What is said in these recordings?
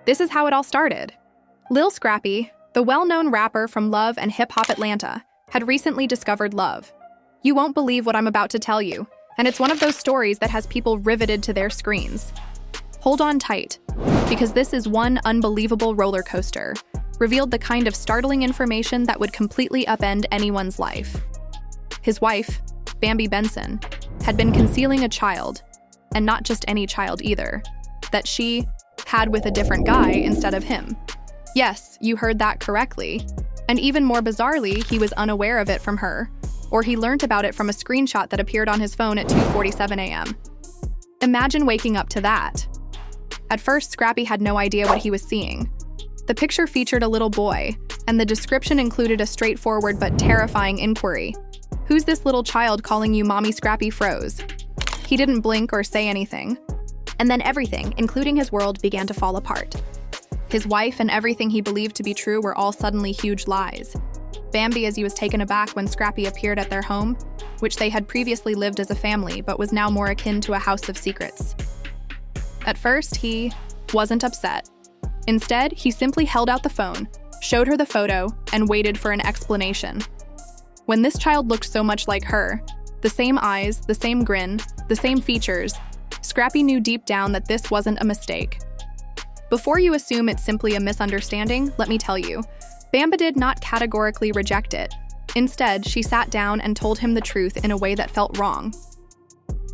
This is how it all started. Lil Scrappy, the well-known rapper from Love and Hip Hop Atlanta, had recently discovered love. You won't believe what I'm about to tell you, and it's one of those stories that has people riveted to their screens. Hold on tight, because this is one unbelievable roller coaster, revealed the kind of startling information that would completely upend anyone's life. His wife, Bambi Benson, had been concealing a child, and not just any child either, that she had with a different guy instead of him. Yes, you heard that correctly. And even more bizarrely, he was unaware of it from her, or he learned about it from a screenshot that appeared on his phone at 2:47 a.m. Imagine waking up to that. At first, Scrappy had no idea what he was seeing. The picture featured a little boy, and the description included a straightforward but terrifying inquiry. "Who's this little child calling you Mommy?" Scrappy froze. He didn't blink or say anything. And then everything, including his world, began to fall apart. His wife and everything he believed to be true were all suddenly huge lies. Bambi, as he was taken aback when Scrappy appeared at their home, which they had previously lived as a family but was now more akin to a house of secrets. At first, he wasn't upset. Instead, he simply held out the phone, showed her the photo, and waited for an explanation. When this child looked so much like her, the same eyes, the same grin, the same features, Scrappy knew deep down that this wasn't a mistake. Before you assume it's simply a misunderstanding, let me tell you, Bambi did not categorically reject it. Instead, she sat down and told him the truth in a way that felt wrong.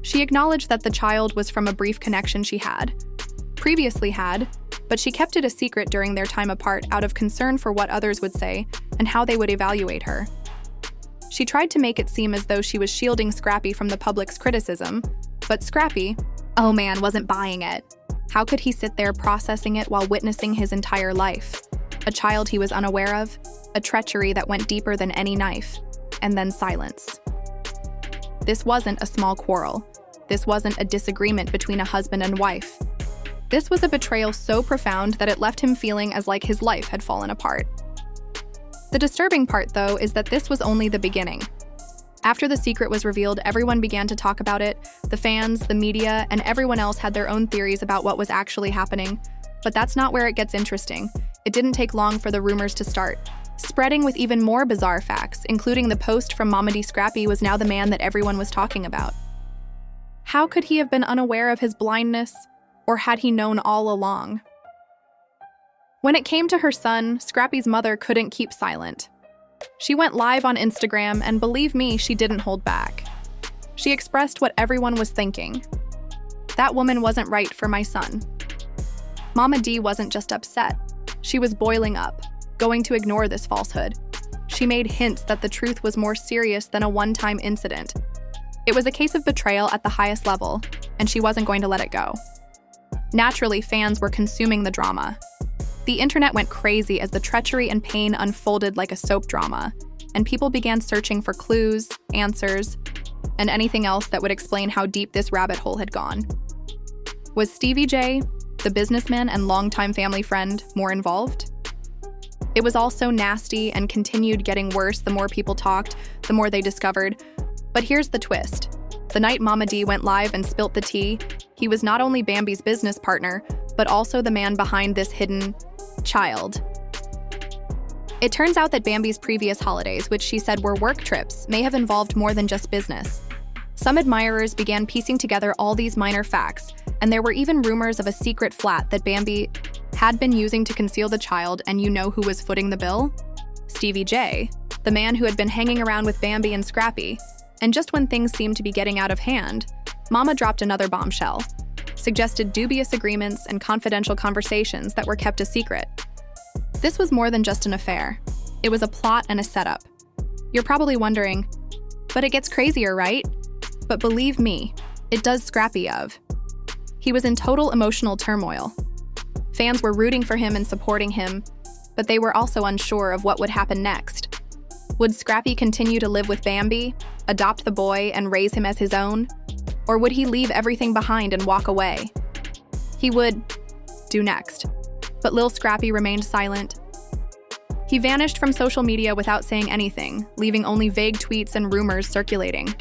She acknowledged that the child was from a brief connection she previously had, but she kept it a secret during their time apart out of concern for what others would say and how they would evaluate her. She tried to make it seem as though she was shielding Scrappy from the public's criticism, but Scrappy, oh man, wasn't buying it. How could he sit there processing it while witnessing his entire life? A child he was unaware of, a treachery that went deeper than any knife, and then silence. This wasn't a small quarrel. This wasn't a disagreement between a husband and wife. This was a betrayal so profound that it left him feeling as like his life had fallen apart. The disturbing part, though, is that this was only the beginning. After the secret was revealed, everyone began to talk about it. The fans, the media, and everyone else had their own theories about what was actually happening. But that's not where it gets interesting. It didn't take long for the rumors to start, spreading with even more bizarre facts, including the post from Lil Scrappy was now the man that everyone was talking about. How could he have been unaware of his blindness, or had he known all along? When it came to her son, Scrappy's mother couldn't keep silent. She went live on Instagram, and believe me, she didn't hold back. She expressed what everyone was thinking. That woman wasn't right for my son. Mama D wasn't just upset. She was boiling up, going to ignore this falsehood. She made hints that the truth was more serious than a one-time incident. It was a case of betrayal at the highest level, and she wasn't going to let it go. Naturally, fans were consuming the drama. The internet went crazy as the treachery and pain unfolded like a soap drama, and people began searching for clues, answers, and anything else that would explain how deep this rabbit hole had gone. Was Stevie J, the businessman and longtime family friend, more involved? It was all so nasty and continued getting worse the more people talked, the more they discovered. But here's the twist. The night Mama D went live and spilt the tea, he was not only Bambi's business partner, but also the man behind this hidden child. It turns out that Bambi's previous holidays, which she said were work trips, may have involved more than just business. Some admirers began piecing together all these minor facts, and there were even rumors of a secret flat that Bambi had been using to conceal the child, and you know who was footing the bill? Stevie J, the man who had been hanging around with Bambi and Scrappy. And just when things seemed to be getting out of hand, Mama dropped another bombshell, suggested dubious agreements and confidential conversations that were kept a secret. This was more than just an affair. It was a plot and a setup. You're probably wondering, but it gets crazier, right? But believe me, it does Scrappy of. He was in total emotional turmoil. Fans were rooting for him and supporting him, but they were also unsure of what would happen next. Would Scrappy continue to live with Bambi, adopt the boy, and raise him as his own? Or would he leave everything behind and walk away? He would do next. But Lil Scrappy remained silent. He vanished from social media without saying anything, leaving only vague tweets and rumors circulating.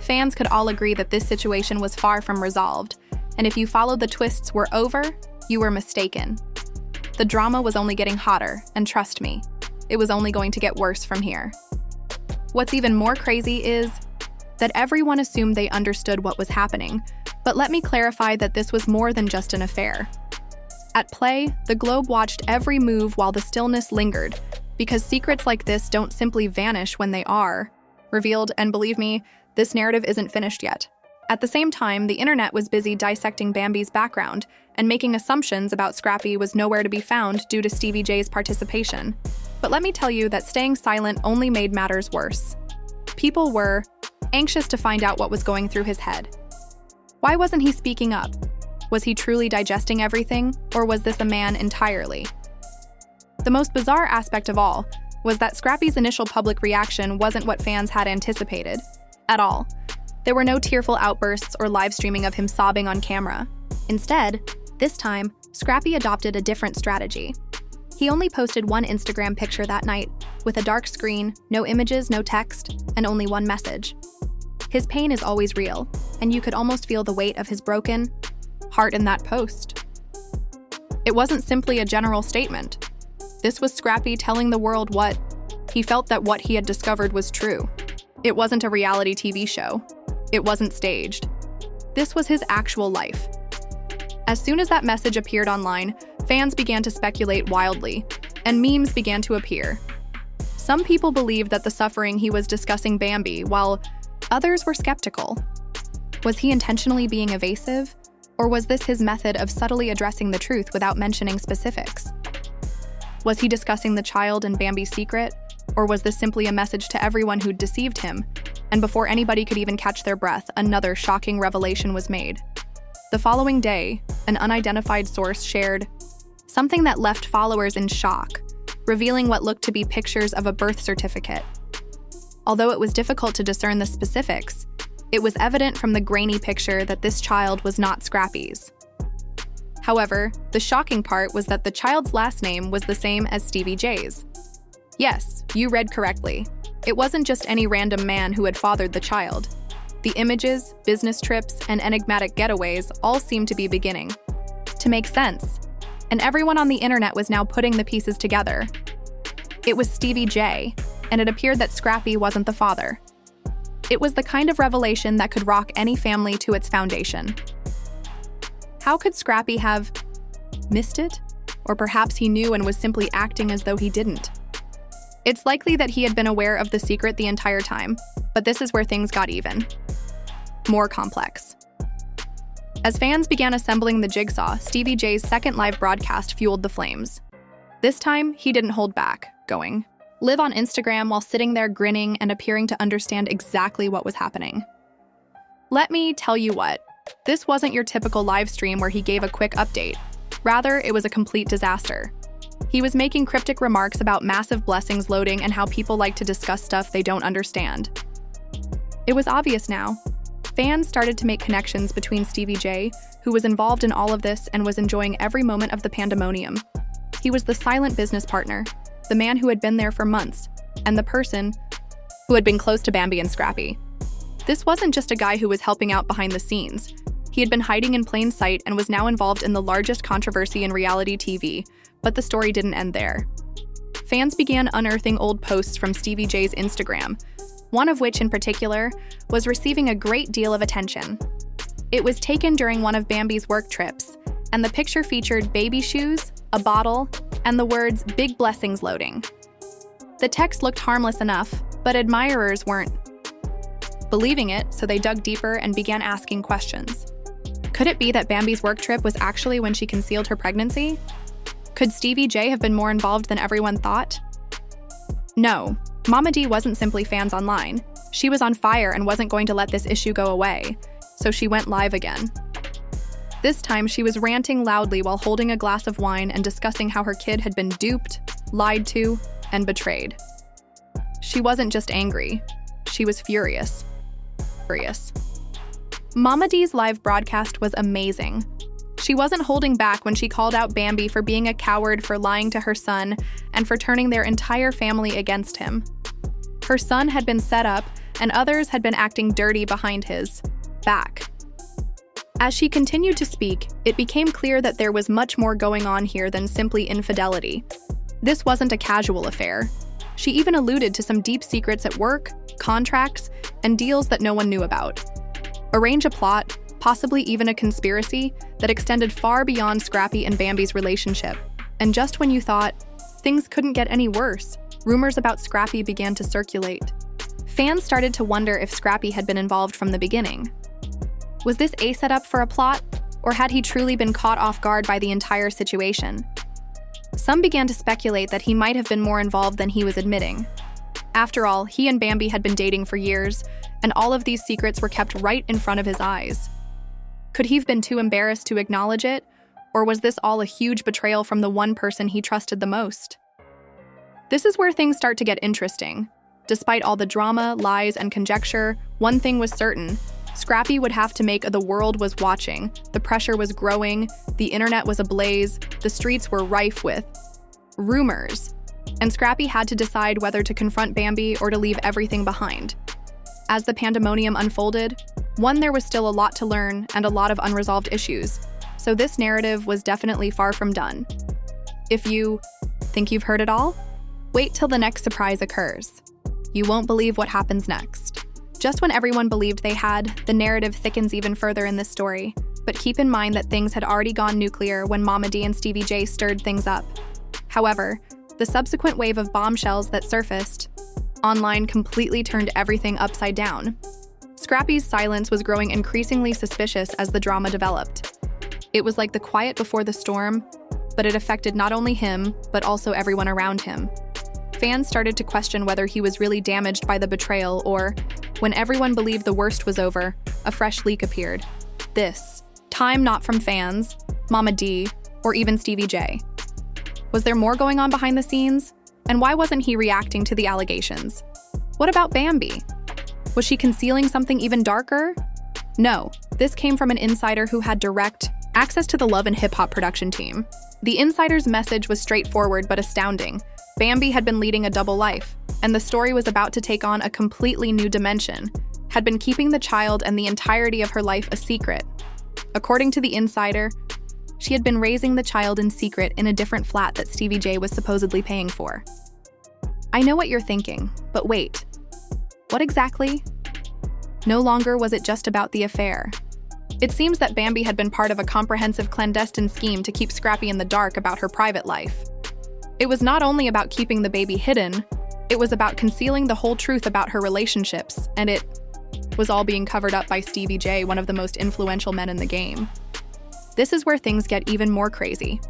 Fans could all agree that this situation was far from resolved, and if you followed the twists were over, You were mistaken. The drama was only getting hotter, and trust me, it was only going to get worse from here. What's even more crazy is that everyone assumed they understood what was happening, but let me clarify that this was more than just an affair. At play, the globe watched every move while the stillness lingered, because secrets like this don't simply vanish when they are revealed, and believe me, this narrative isn't finished yet. At the same time, the internet was busy dissecting Bambi's background and making assumptions about Scrappy was nowhere to be found due to Stevie J's participation. But let me tell you that staying silent only made matters worse. People were anxious to find out what was going through his head. Why wasn't he speaking up? Was he truly digesting everything, or was this a man entirely? The most bizarre aspect of all was that Scrappy's initial public reaction wasn't what fans had anticipated at all. There were no tearful outbursts or live streaming of him sobbing on camera. Instead, this time, Scrappy adopted a different strategy. He only posted one Instagram picture that night, with a dark screen, no images, no text, and only one message. His pain is always real, and you could almost feel the weight of his broken heart in that post. It wasn't simply a general statement. This was Scrappy telling the world what he felt, that what he had discovered was true. It wasn't a reality TV show. It wasn't staged. This was his actual life. As soon as that message appeared online, fans began to speculate wildly, and memes began to appear. Some people believed that the suffering he was discussing Bambi, while others were skeptical. Was he intentionally being evasive, or was this his method of subtly addressing the truth without mentioning specifics? Was he discussing the child and Bambi's secret, or was this simply a message to everyone who'd deceived him? And before anybody could even catch their breath, another shocking revelation was made. The following day, an unidentified source shared something that left followers in shock, revealing what looked to be pictures of a birth certificate. Although it was difficult to discern the specifics, it was evident from the grainy picture that this child was not Scrappy's. However, the shocking part was that the child's last name was the same as Stevie J's. Yes, you read correctly. It wasn't just any random man who had fathered the child. The images, business trips, and enigmatic getaways all seemed to be beginning to make sense, and everyone on the internet was now putting the pieces together. It was Stevie J, and it appeared that Scrappy wasn't the father. It was the kind of revelation that could rock any family to its foundation. How could Scrappy have missed it? Or perhaps he knew and was simply acting as though he didn't. It's likely that he had been aware of the secret the entire time, but this is where things got even more complex. As fans began assembling the jigsaw, Stevie J's second live broadcast fueled the flames. This time, he didn't hold back, going live on Instagram while sitting there grinning and appearing to understand exactly what was happening. Let me tell you what, this wasn't your typical live stream where he gave a quick update. Rather, it was a complete disaster. He was making cryptic remarks about massive blessings loading and how people like to discuss stuff they don't understand. It was obvious now. Fans started to make connections between Stevie J, who was involved in all of this and was enjoying every moment of the pandemonium. He was the silent business partner, the man who had been there for months, and the person who had been close to Bambi and Scrappy. This wasn't just a guy who was helping out behind the scenes. He had been hiding in plain sight and was now involved in the largest controversy in reality TV, but the story didn't end there. Fans began unearthing old posts from Stevie J's Instagram, one of which in particular was receiving a great deal of attention. It was taken during one of Bambi's work trips, and the picture featured baby shoes, a bottle, and the words "Big Blessings Loading." The text looked harmless enough, but admirers weren't believing it, so they dug deeper and began asking questions. Could it be that Bambi's work trip was actually when she concealed her pregnancy? Could Stevie J have been more involved than everyone thought? No, Mama D wasn't simply fans online. She was on fire and wasn't going to let this issue go away, so she went live again. This time, she was ranting loudly while holding a glass of wine and discussing how her kid had been duped, lied to, and betrayed. She wasn't just angry, she was furious. Mama D's live broadcast was amazing. She wasn't holding back when she called out Bambi for being a coward, for lying to her son, and for turning their entire family against him. Her son had been set up, and others had been acting dirty behind his back. As she continued to speak, it became clear that there was much more going on here than simply infidelity. This wasn't a casual affair. She even alluded to some deep secrets at work, contracts, and deals that no one knew about. Arrange a plot, possibly even a conspiracy, that extended far beyond Scrappy and Bambi's relationship. And just when you thought things couldn't get any worse, rumors about Scrappy began to circulate. Fans started to wonder if Scrappy had been involved from the beginning. Was this a setup for a plot, or had he truly been caught off guard by the entire situation? Some began to speculate that he might have been more involved than he was admitting. After all, he and Bambi had been dating for years, and all of these secrets were kept right in front of his eyes. Could he have been too embarrassed to acknowledge it, or was this all a huge betrayal from the one person he trusted the most? This is where things start to get interesting. Despite all the drama, lies, and conjecture, one thing was certain. Scrappy would have to make the world was watching, the pressure was growing, the internet was ablaze, the streets were rife with rumors, and Scrappy had to decide whether to confront Bambi or to leave everything behind. As the pandemonium unfolded, there was still a lot to learn and a lot of unresolved issues, so this narrative was definitely far from done. If you think you've heard it all, wait till the next surprise occurs. You won't believe what happens next. Just when everyone believed they had, the narrative thickens even further in this story. But keep in mind that things had already gone nuclear when Mama D and Stevie J stirred things up. However, the subsequent wave of bombshells that surfaced online completely turned everything upside down. Scrappy's silence was growing increasingly suspicious as the drama developed. It was like the quiet before the storm, but it affected not only him, but also everyone around him. Fans started to question whether he was really damaged by the betrayal, or, when everyone believed the worst was over, a fresh leak appeared. This time not from fans, Mama D, or even Stevie J. Was there more going on behind the scenes? And why wasn't he reacting to the allegations? What about Bambi? Was she concealing something even darker? No, this came from an insider who had direct access to the Love and Hip Hop production team. The insider's message was straightforward but astounding. Bambi had been leading a double life, and the story was about to take on a completely new dimension, had been keeping the child and the entirety of her life a secret. According to the insider, she had been raising the child in secret in a different flat that Stevie J was supposedly paying for. I know what you're thinking, but wait. What exactly? No longer was it just about the affair. It seems that Bambi had been part of a comprehensive clandestine scheme to keep Scrappy in the dark about her private life. It was not only about keeping the baby hidden, it was about concealing the whole truth about her relationships, and it was all being covered up by Stevie J, one of the most influential men in the game. This is where things get even more crazy.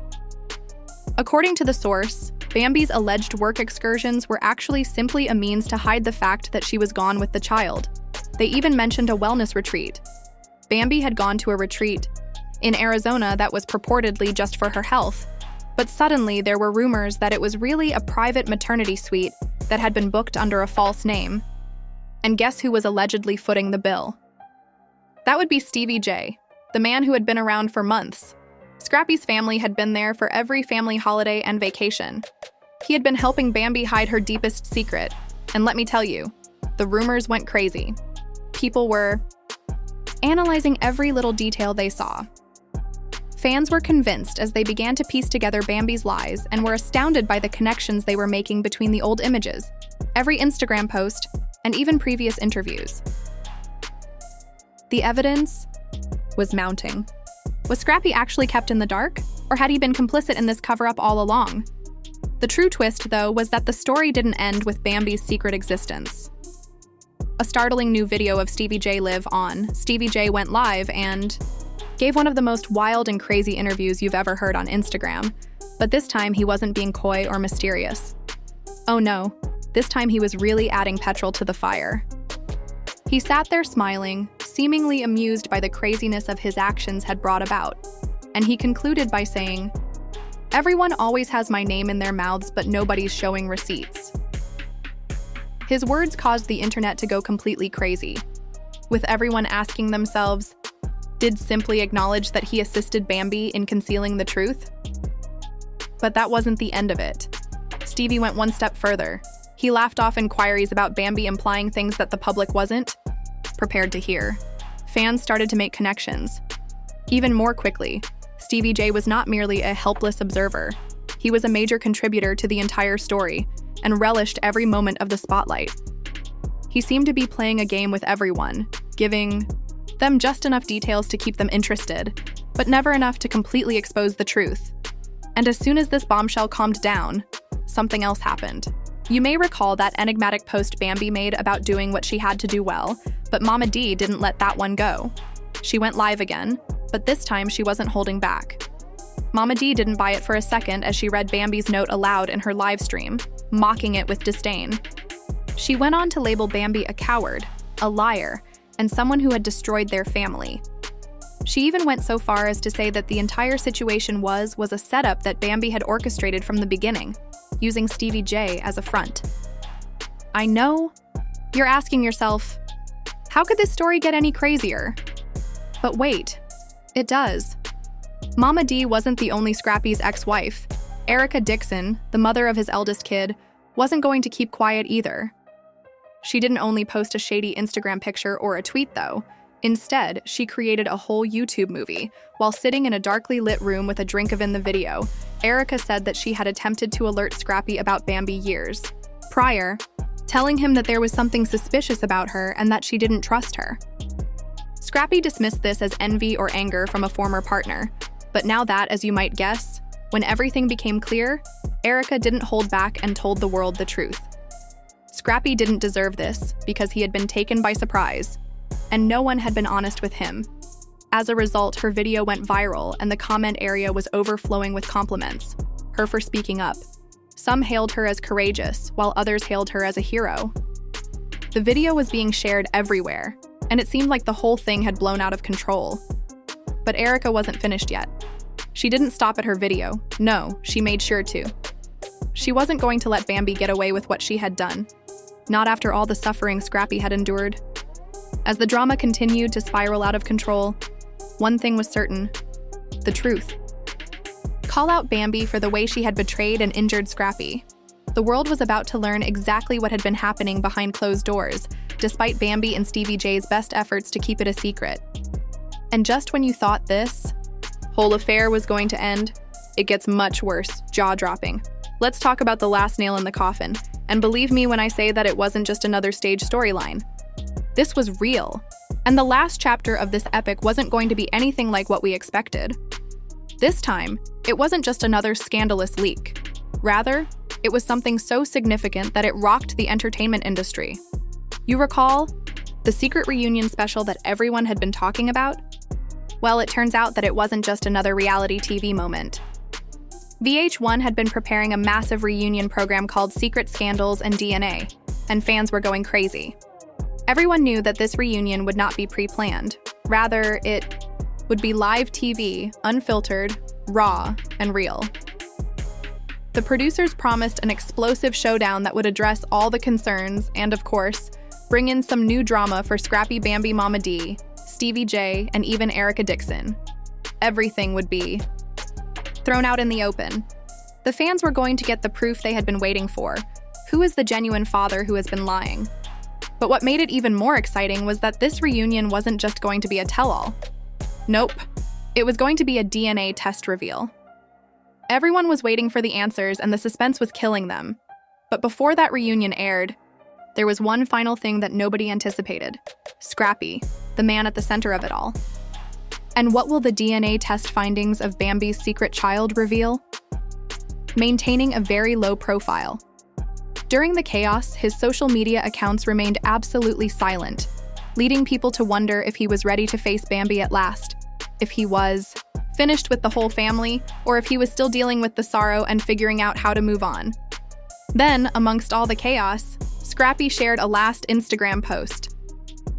According to the source, Bambi's alleged work excursions were actually simply a means to hide the fact that she was gone with the child. They even mentioned a wellness retreat. Bambi had gone to a retreat in Arizona that was purportedly just for her health. But suddenly, there were rumors that it was really a private maternity suite that had been booked under a false name. And guess who was allegedly footing the bill? That would be Stevie J, the man who had been around for months. Scrappy's family had been there for every family holiday and vacation. He had been helping Bambi hide her deepest secret. And let me tell you, the rumors went crazy. People were analyzing every little detail they saw. Fans were convinced as they began to piece together Bambi's lies and were astounded by the connections they were making between the old images, every Instagram post, and even previous interviews. The evidence was mounting. Was Scrappy actually kept in the dark, or had he been complicit in this cover-up all along? The true twist, though, was that the story didn't end with Bambi's secret existence. A startling new video of Stevie J live on. Stevie J went live and gave one of the most wild and crazy interviews you've ever heard on Instagram, but this time he wasn't being coy or mysterious. Oh no, this time he was really adding petrol to the fire. He sat there smiling, seemingly amused by the craziness of his actions had brought about, and he concluded by saying, "Everyone always has my name in their mouths, but nobody's showing receipts." His words caused the internet to go completely crazy, with everyone asking themselves, did simply acknowledge that he assisted Bambi in concealing the truth? But that wasn't the end of it. Stevie went one step further. He laughed off inquiries about Bambi implying things that the public wasn't prepared to hear. Fans started to make connections. Even more quickly, Stevie J was not merely a helpless observer. He was a major contributor to the entire story and relished every moment of the spotlight. He seemed to be playing a game with everyone, giving them just enough details to keep them interested, but never enough to completely expose the truth. And as soon as this bombshell calmed down, something else happened. You may recall that enigmatic post Bambi made about doing what she had to do well, but Mama D didn't let that one go. She went live again, but this time she wasn't holding back. Mama D didn't buy it for a second as she read Bambi's note aloud in her live stream, mocking it with disdain. She went on to label Bambi a coward, a liar, and someone who had destroyed their family. She even went so far as to say that the entire situation was a setup that Bambi had orchestrated from the beginning, using Stevie J as a front. I know you're asking yourself, how could this story get any crazier? But wait, it does. Mama D wasn't the only Scrappy's ex-wife. Erica Dixon, the mother of his eldest kid, wasn't going to keep quiet either. She didn't only post a shady Instagram picture or a tweet, though. Instead, she created a whole YouTube movie. While sitting in a darkly lit room with a drink in the video, Erica said that she had attempted to alert Scrappy about Bambi years prior, telling him that there was something suspicious about her and that she didn't trust her. Scrappy dismissed this as envy or anger from a former partner, but now that, as you might guess, when everything became clear, Erica didn't hold back and told the world the truth. Scrappy didn't deserve this because he had been taken by surprise, and no one had been honest with him. As a result, her video went viral and the comment area was overflowing with compliments, her for speaking up. Some hailed her as courageous, while others hailed her as a hero. The video was being shared everywhere, and it seemed like the whole thing had blown out of control. But Erica wasn't finished yet. She didn't stop at her video. No, she made sure to. She wasn't going to let Bambi get away with what she had done. Not after all the suffering Scrappy had endured. As the drama continued to spiral out of control, one thing was certain: the truth. Call out Bambi for the way she had betrayed and injured Scrappy. The world was about to learn exactly what had been happening behind closed doors, despite Bambi and Stevie J's best efforts to keep it a secret. And just when you thought this whole affair was going to end, it gets much worse, jaw-dropping. Let's talk about the last nail in the coffin, and believe me when I say that it wasn't just another stage storyline. This was real, and the last chapter of this epic wasn't going to be anything like what we expected. This time, it wasn't just another scandalous leak. Rather, it was something so significant that it rocked the entertainment industry. You recall the secret reunion special that everyone had been talking about? Well, it turns out that it wasn't just another reality TV moment. VH1 had been preparing a massive reunion program called Secret Scandals and DNA, and fans were going crazy. Everyone knew that this reunion would not be pre-planned. Rather, it would be live TV, unfiltered, raw, and real. The producers promised an explosive showdown that would address all the concerns and, of course, bring in some new drama for Scrappy, Bambi, Mama D, Stevie J, and even Erica Dixon. Everything would be thrown out in the open. The fans were going to get the proof they had been waiting for. Who is the genuine father who has been lying? But what made it even more exciting was that this reunion wasn't just going to be a tell-all. Nope. It was going to be a DNA test reveal. Everyone was waiting for the answers and the suspense was killing them. But before that reunion aired, there was one final thing that nobody anticipated. Scrappy, the man at the center of it all. And what will the DNA test findings of Bambi's secret child reveal? Maintaining a very low profile. During the chaos, his social media accounts remained absolutely silent, leading people to wonder if he was ready to face Bambi at last, if he was finished with the whole family, or if he was still dealing with the sorrow and figuring out how to move on. Then, amongst all the chaos, Scrappy shared a last Instagram post.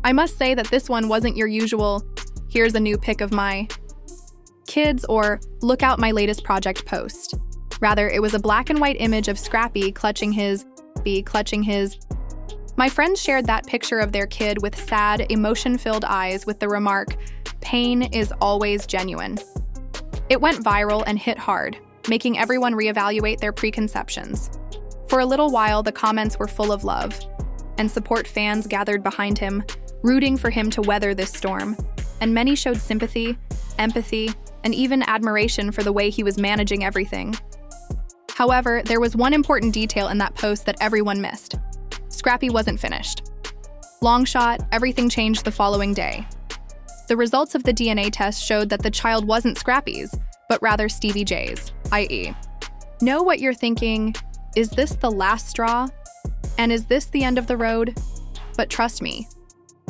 I must say that this one wasn't your usual, here's a new pic of my kids or look out my latest project post. Rather, it was a black and white image of Scrappy clutching his. My friends shared that picture of their kid with sad, emotion-filled eyes with the remark, "Pain is always genuine." It went viral and hit hard, making everyone reevaluate their preconceptions. For a little while, the comments were full of love, and support fans gathered behind him, rooting for him to weather this storm, and many showed sympathy, empathy, and even admiration for the way he was managing everything. However, there was one important detail in that post that everyone missed. Scrappy wasn't finished. Long shot, everything changed the following day. The results of the DNA test showed that the child wasn't Scrappy's, but rather Stevie J's, i.e. Know what you're thinking, is this the last straw? And is this the end of the road? But trust me,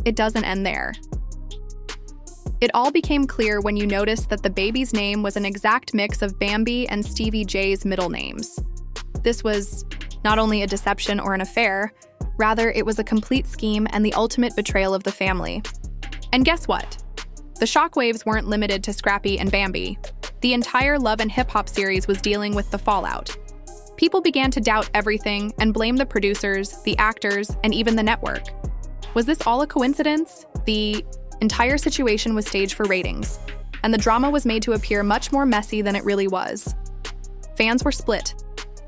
it doesn't end there. It all became clear when you noticed that the baby's name was an exact mix of Bambi and Stevie J's middle names. This was not only a deception or an affair, rather it was a complete scheme and the ultimate betrayal of the family. And guess what? The shockwaves weren't limited to Scrappy and Bambi. The entire Love and Hip Hop series was dealing with the fallout. People began to doubt everything and blame the producers, the actors, and even the network. Was this all a coincidence? The entire situation was staged for ratings, and the drama was made to appear much more messy than it really was. Fans were split.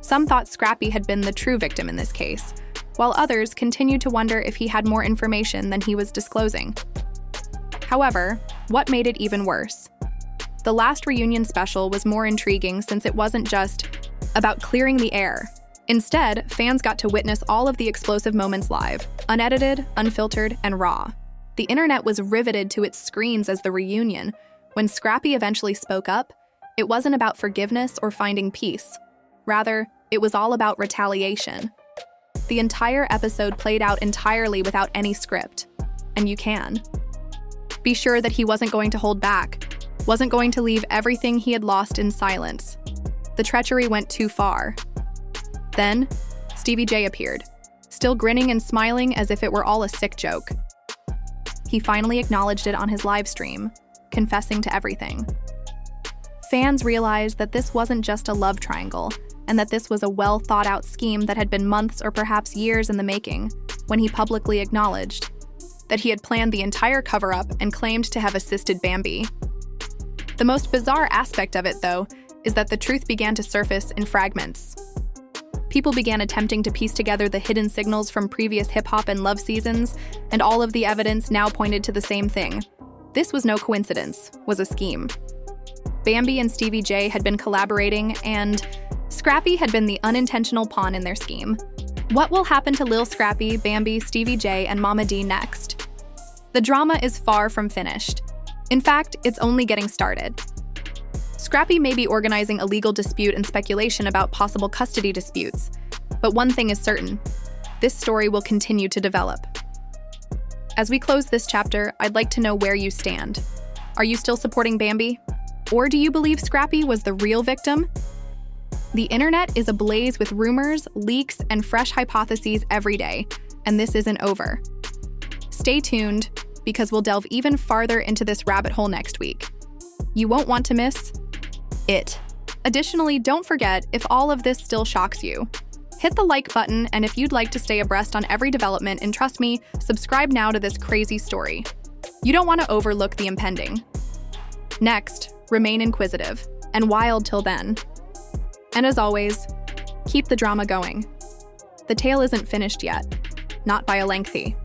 Some thought Scrappy had been the true victim in this case, while others continued to wonder if he had more information than he was disclosing. However, what made it even worse? The last reunion special was more intriguing since it wasn't just about clearing the air. Instead, fans got to witness all of the explosive moments live, unedited, unfiltered, and raw. The internet was riveted to its screens as the reunion. When Scrappy eventually spoke up, it wasn't about forgiveness or finding peace. Rather, it was all about retaliation. The entire episode played out entirely without any script. And you can. Be sure that he wasn't going to hold back, wasn't going to leave everything he had lost in silence. The treachery went too far. Then, Stevie J appeared, still grinning and smiling as if it were all a sick joke. He finally acknowledged it on his live stream, confessing to everything. Fans realized that this wasn't just a love triangle, and that this was a well-thought-out scheme that had been months or perhaps years in the making, when he publicly acknowledged that he had planned the entire cover-up and claimed to have assisted Bambi. The most bizarre aspect of it, though, is that the truth began to surface in fragments. People began attempting to piece together the hidden signals from previous hip-hop and love seasons, and all of the evidence now pointed to the same thing. This was no coincidence, was a scheme. Bambi and Stevie J had been collaborating, and Scrappy had been the unintentional pawn in their scheme. What will happen to Lil Scrappy, Bambi, Stevie J, and Mama D next? The drama is far from finished. In fact, it's only getting started. Scrappy may be organizing a legal dispute and speculation about possible custody disputes, but one thing is certain: this story will continue to develop. As we close this chapter, I'd like to know where you stand. Are you still supporting Bambi? Or do you believe Scrappy was the real victim? The internet is ablaze with rumors, leaks, and fresh hypotheses every day, and this isn't over. Stay tuned, because we'll delve even farther into this rabbit hole next week. You won't want to miss it. Additionally, don't forget, if all of this still shocks you, hit the like button, and if you'd like to stay abreast on every development, and trust me, subscribe now to this crazy story. You don't want to overlook the impending. Next, remain inquisitive and wild till then. And as always, keep the drama going. The tale isn't finished yet, not by a lengthy.